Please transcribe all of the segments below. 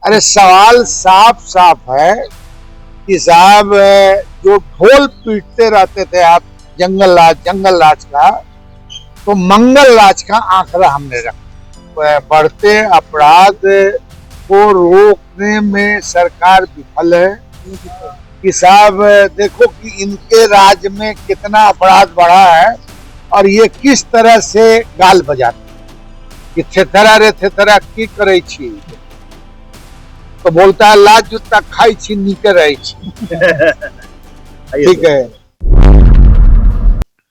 अरे सवाल साफ साफ है कि साहब जो ढोल पीटते रहते थे आप जंगल राज का, तो मंगल राज का आंकड़ा हमने रखा। बढ़ते अपराध को रोकने में सरकार विफल है कि साहब देखो कि इनके राज में कितना अपराध बढ़ा है और ये किस तरह से गाल बजाते कि थेथरा रे थेथरा की करे छी, तो बोलता है लाज जूता खाई छी नीचे रही छी। ठीक है,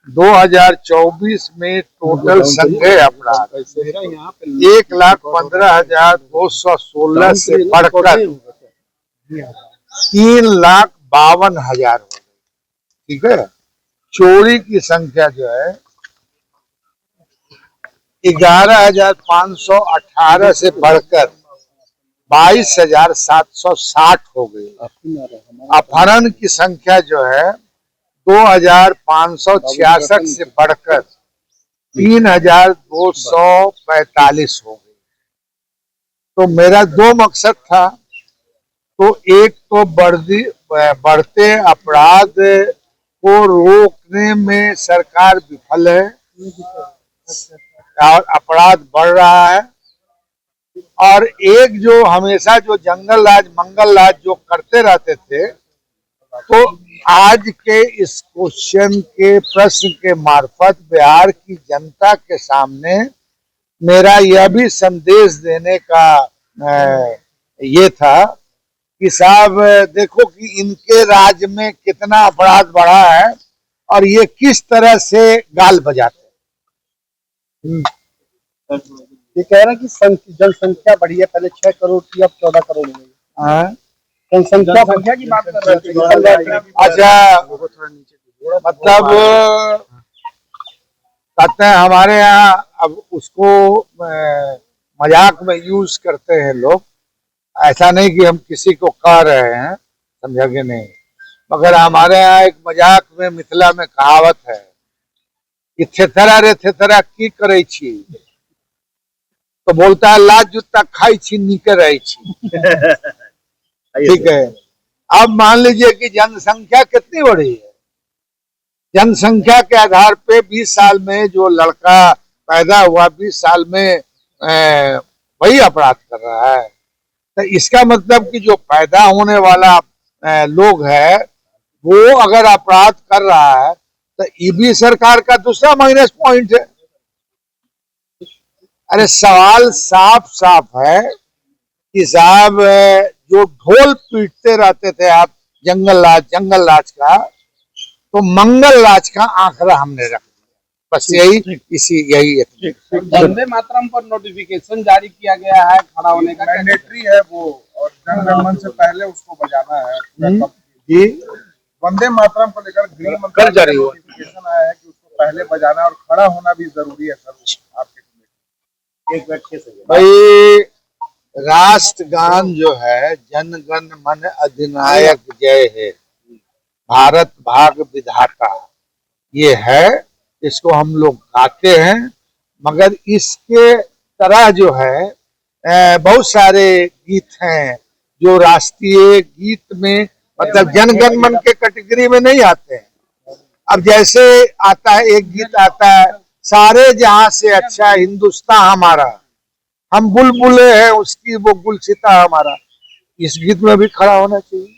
2024 में टोटल संज्ञेय अपराध 1,15,216 से बढ़कर 3,52,000 हो गई। ठीक है, चोरी की संख्या जो है 11,518 से बढ़कर 22,760 हो गई। अपहरण की संख्या जो है 2,566 से बढ़कर 3,245 हो गई। तो मेरा दो मकसद था, तो एक तो बढ़ते अपराध को रोकने में सरकार विफल है और अपराध बढ़ रहा है, और एक जो हमेशा जो जंगल राज मंगल राज जो करते रहते थे, तो आज के इस क्वेश्चन के प्रश्न के मार्फत बिहार की जनता के सामने मेरा यह भी संदेश देने का ये था कि साहब देखो कि इनके राज में कितना अपराध बढ़ा है और ये किस तरह से गाल बजाते हैं। ये कह रहे हैं कि जनसंख्या बढ़ी है, पहले 6 करोड़ की अब 14 करोड़ हो गई। जनसंख्या की बात कर रहे थे। अच्छा, मतलब कहते हैं हमारे यहाँ अब उसको मजाक में यूज करते हैं लोग, ऐसा नहीं कि हम किसी को कह रहे हैं, समझा कि नहीं, मगर हमारे यहाँ एक मजाक में मिथिला में कहावत है कि थेथरा रे थेथरा की करे छी, तो बोलता है लाज जूता खाई छी नीचे रही छी। ठीक है, अब मान लीजिए कि जनसंख्या कितनी बढ़ी है। जनसंख्या के आधार पे 20 साल में जो लड़का पैदा हुआ 20 साल में वही अपराध कर रहा है, तो इसका मतलब कि जो पैदा होने वाला लोग है वो अगर अपराध कर रहा है तो ये भी सरकार का दूसरा माइनस पॉइंट है। अरे सवाल साफ साफ है कि साहब जो ढोल पीटते रहते थे आप जंगल राज का, तो मंगल राज का आंकड़ा हमने रख दिया। बस यही है। वंदे मातरम पर नोटिफिकेशन जारी किया गया है, खड़ा होने का मैंडेटरी है वो, और जन मन से पहले उसको बजाना है जी। वंदे मातरम को लेकर गृह मंत्रालय का नोटिफिकेशन आया है कि उसको पहले बजाना और खड़ा होना भी जरूरी है। सर आपके एक व्यक्ति से भाई, राष्ट्रगान जो है जन गण मन अधिनायक जय है, भारत भाग विधाता, ये है, इसको हम लोग गाते हैं। मगर इसके तरह जो है बहुत सारे गीत हैं जो राष्ट्रीय गीत में मतलब जन गण मन के कैटेगरी में नहीं आते हैं। अब जैसे आता है एक गीत आता है, सारे जहां से अच्छा हिंदुस्तान हमारा, हम बुलबुले हैं उसकी वो गुलसिता हमारा, इस गीत में भी खड़ा होना चाहिए।